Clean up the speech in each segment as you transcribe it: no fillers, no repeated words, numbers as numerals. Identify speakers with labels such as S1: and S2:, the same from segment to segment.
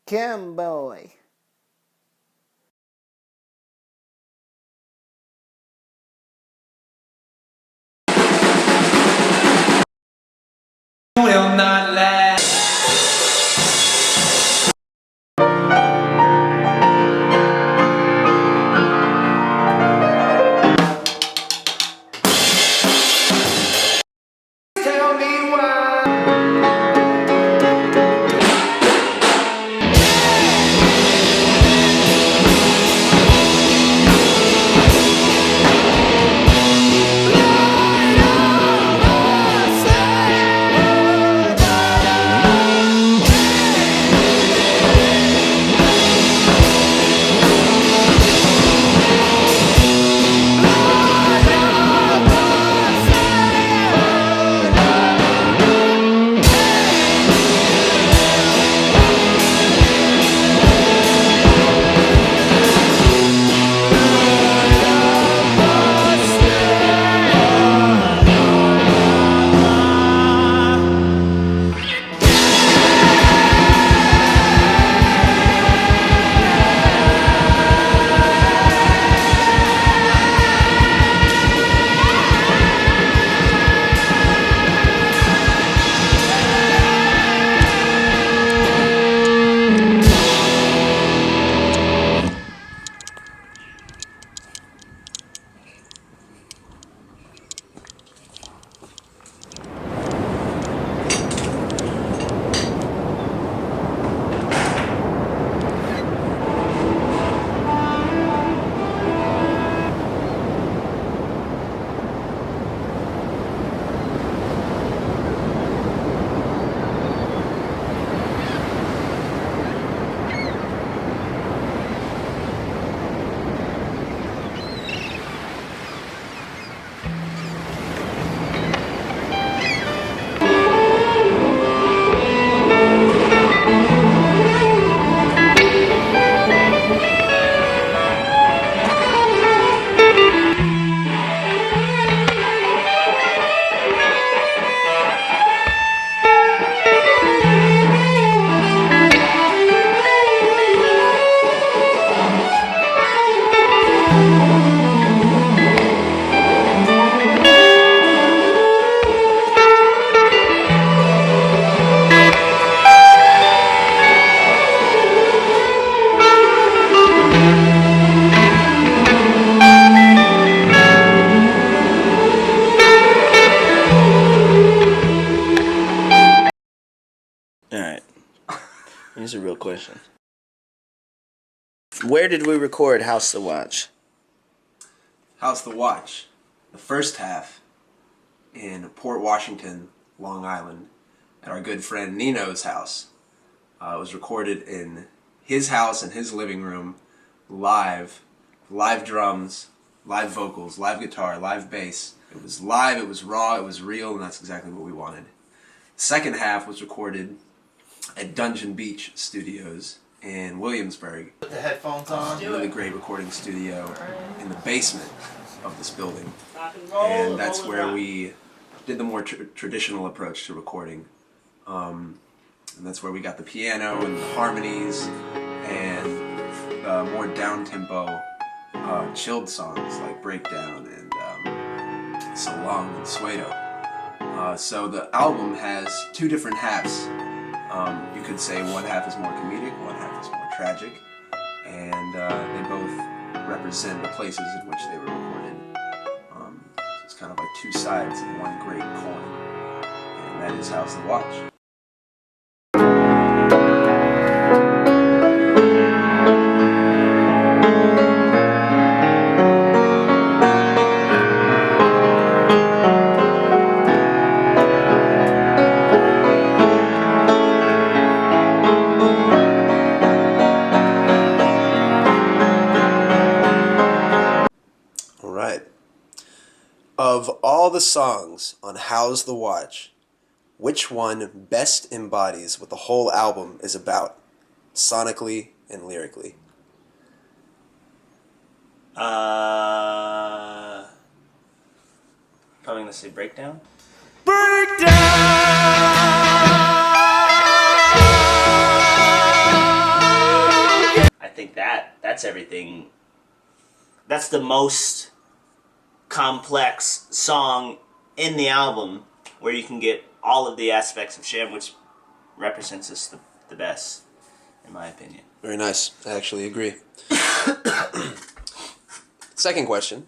S1: Kim boy.
S2: Will not last. Tell me why.
S1: Alright. Here's a real question. Where did we record House to Watch?
S3: House to Watch. The first half in Port Washington, Long Island, at our good friend Nino's house. It was recorded in his house, in his living room, live drums, live vocals, live guitar, live bass. It was live, it was raw, it was real, and that's exactly what we wanted. The second half was recorded at Dungeon Beach Studios in Williamsburg.
S4: Put the headphones on.
S3: A really great recording studio in the basement of this building. And that's where we did the more traditional approach to recording. And that's where we got the piano and the harmonies and more down-tempo, chilled songs like Breakdown and So Long and Suedo. So the album has two different halves. You could say one half is more comedic, one half is more tragic, and they both represent the places in which they were recorded. So it's kind of like two sides of one great coin, and that is House to Watch. Of all the songs on How's the Watch, which one best embodies what the whole album is about, sonically and lyrically?
S1: Probably gonna say Breakdown.
S2: Breakdown!
S1: everything. That's the most complex song in the album, where you can get all of the aspects of Sham, which represents us the best, in my opinion.
S3: Very nice. I actually agree. Second question.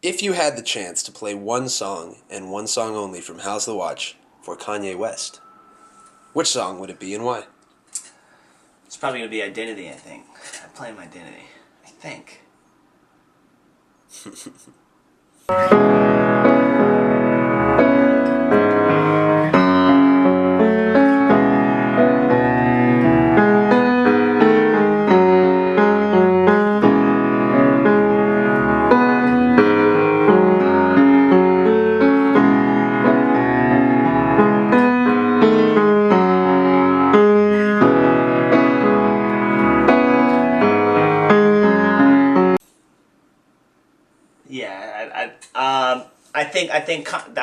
S3: If you had the chance to play one song and one song only from House of the Watch for Kanye West, which song would it be and why?
S1: It's probably going to be Identity, I think. I play him Identity. I think. Yeah, I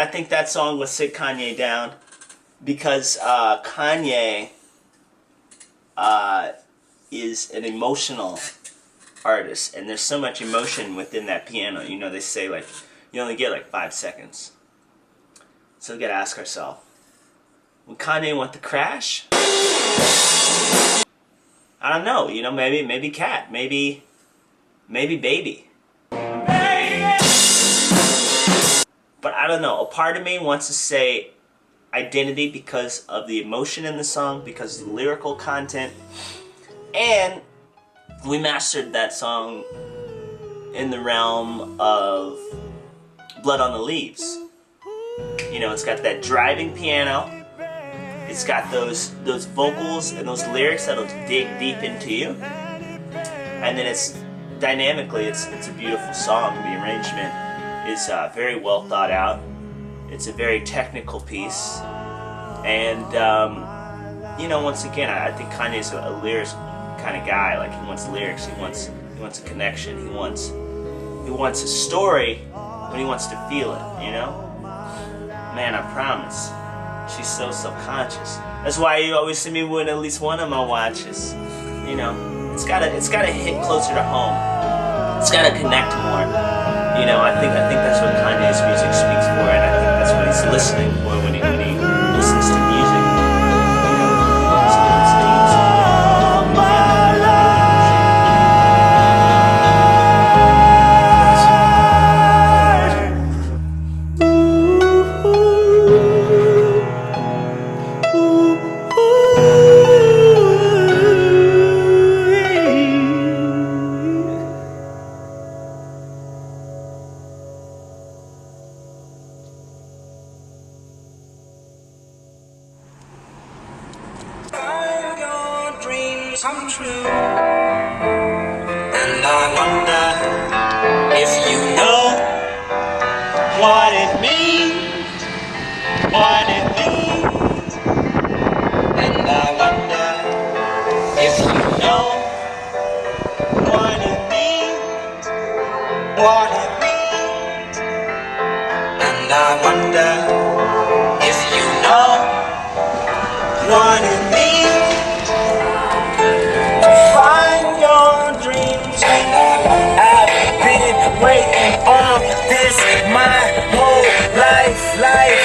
S1: think that song would sit Kanye down, because Kanye is an emotional artist, and there's so much emotion within that piano. You know, they say like you only get like 5 seconds, so we gotta ask ourselves: when Kanye want to crash? I don't know. You know, maybe Cat, maybe Baby. But I don't know. A part of me wants to say Identity because of the emotion in the song, because of the lyrical content. And we mastered that song in the realm of Blood on the Leaves. You know, it's got that driving piano. It's got those vocals and those lyrics that'll dig deep into you. And then it's dynamically, it's a beautiful song. The arrangement is very well thought out. It's a very technical piece, and you know, once again, I think Kanye's a lyrics kind of guy. Like, he wants lyrics, he wants a connection, he wants a story, but he wants to feel it. You know, man, I promise, she's so subconscious. That's why you always see me with at least one of my watches. You know, it's gotta hit closer to home. It's gotta connect more. You know, I think that's what Kanye's music speaks for, and I think that's what he's listening for when he listens to music. You know, it's
S2: come true. And I wonder if you know what it means, what it means. And I wonder if you know what it means, what it means. And I wonder if you know what it means. Waiting on this my whole life.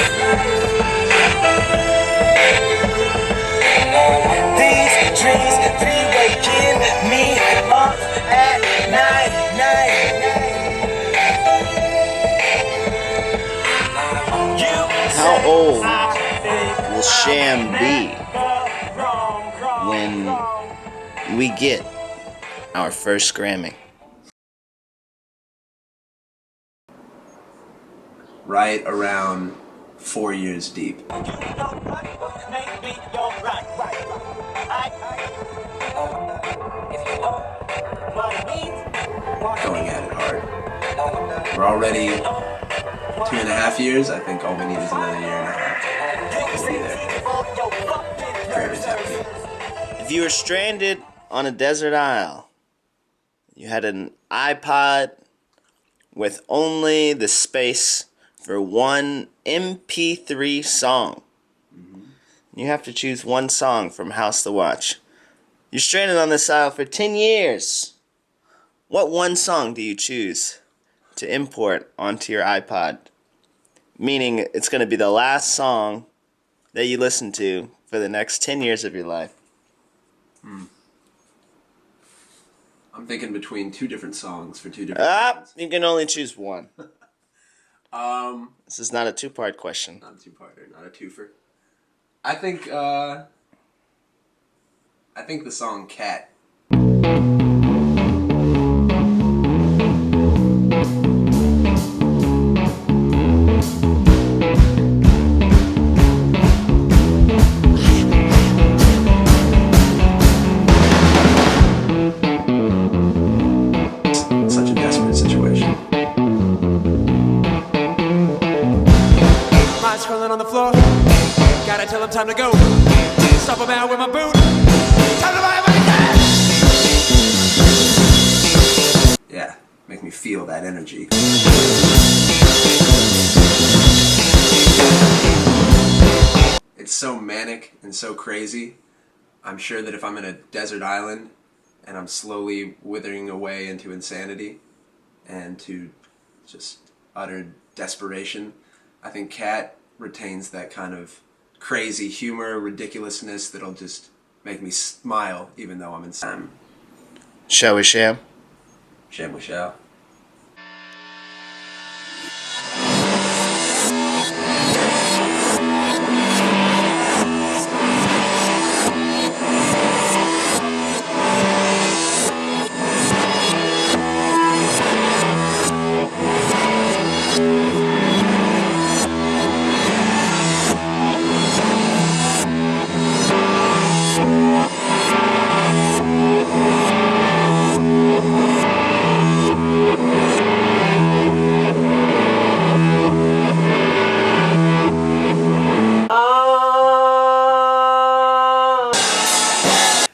S2: These dreams be waking me up at night.
S1: How old will Sham be when we get our first Grammy?
S3: Right around 4 years deep.
S2: Going
S3: at it hard. We're already 2.5 years. I think all we need is another year and a half. We'll be there. Grammy's happening.
S1: If you were stranded on a desert isle, you had an iPod with only the space for one MP3 song. You have to choose one song from House to Watch. You're stranded on this isle for 10 years. What one song do you choose to import onto your iPod? Meaning it's going to be the last song that you listen to for the next 10 years of your life.
S3: I'm thinking between two different songs for two different reasons.
S1: You can only choose one.
S3: Um,
S1: This is not a two-part question.
S3: not a two-parter, not a twofer. I think the song "Cat." Such a desperate situation.
S4: Mine's crawling on the floor. Gotta tell him time to go. Stop him out with my boot. Time to buy my cat.
S3: Yeah, make me feel that energy. It's so manic and so crazy. I'm sure that if I'm in a desert island and I'm slowly withering away into insanity and to just utter desperation, I think Cat retains that kind of crazy humor, ridiculousness that'll just make me smile even though I'm insane.
S1: Shall we, Sham?
S3: Sham we shall.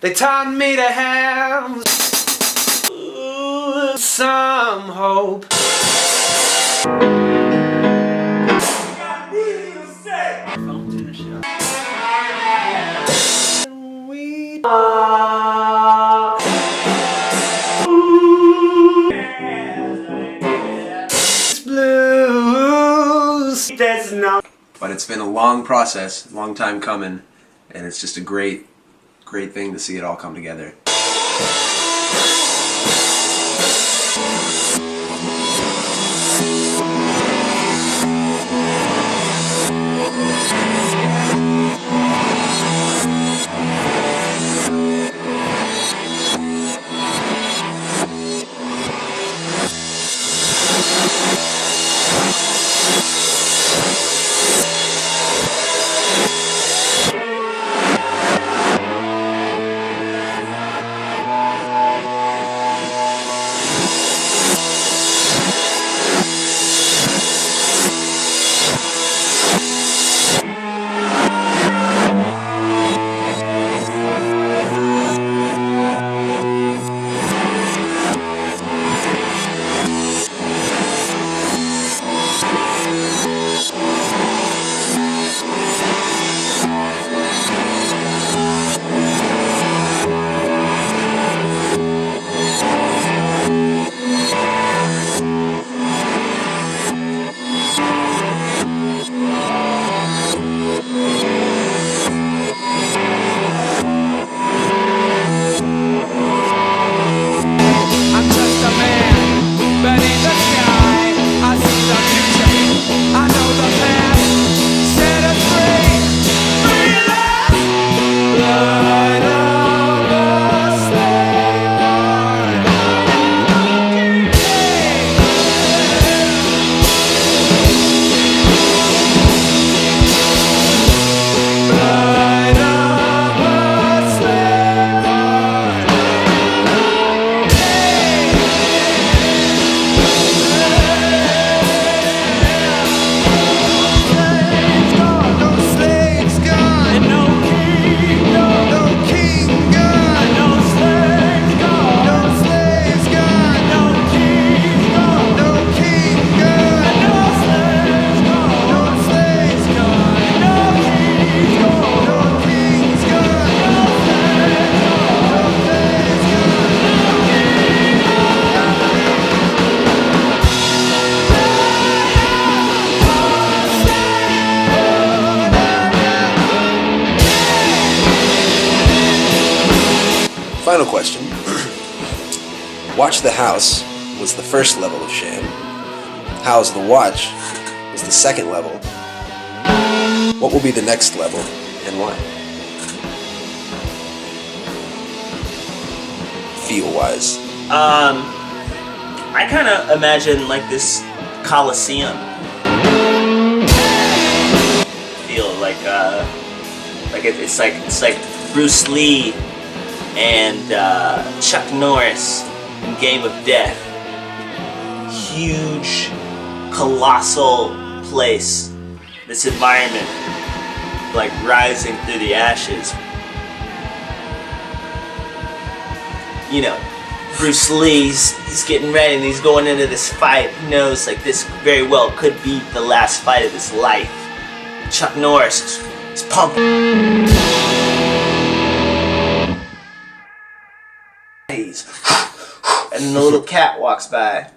S4: They taught me to have some hope. We are blues. There's no.
S3: But it's been a long process, long time coming, and it's just a great thing to see it all come together. final question. Watch the House was the first level of Sham. How's the Watch was the second level. What will be the next level and why? Feel-wise.
S1: I kind of imagine like this Coliseum. Feel like it's like Bruce Lee and Chuck Norris in Game of Death. Huge, colossal place. This environment, like rising through the ashes. You know, Bruce Lee's he's getting ready and he's going into this fight. He knows like this very well could be the last fight of his life. Chuck Norris is pumping. And the little cat walks by.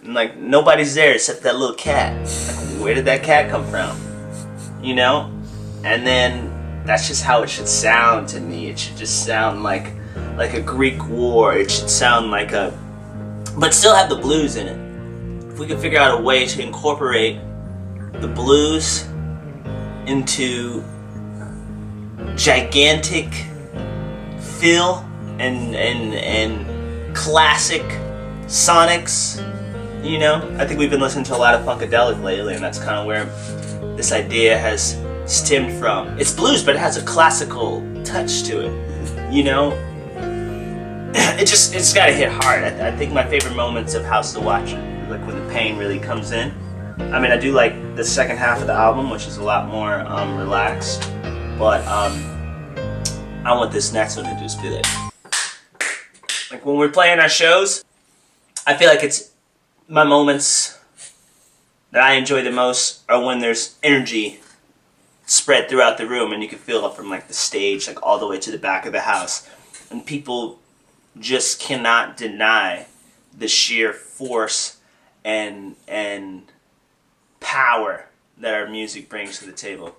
S1: And like nobody's there except that little cat. Like, where did that cat come from? You know? And then that's just how it should sound to me. It should just sound like a Greek war. It should sound like but still have the blues in it. If we could figure out a way to incorporate the blues into gigantic feel and classic sonics, you know? I think we've been listening to a lot of Funkadelic lately, and that's kind of where this idea has stemmed from. It's blues, but it has a classical touch to it, you know? It's gotta hit hard. I think my favorite moments of House to Watch are like when the pain really comes in. I mean, I do like the second half of the album, which is a lot more relaxed, but I want this next one to just be like when we're playing our shows, I feel like it's my moments that I enjoy the most are when there's energy spread throughout the room and you can feel it from like the stage like all the way to the back of the house, and people just cannot deny the sheer force and power that our music brings to the table.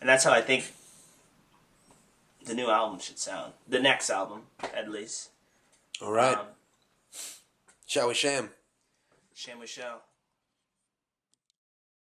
S1: And that's how I think the new album should sound. The next album, at least.
S3: All right. Shall we sham?
S1: Sham we shall.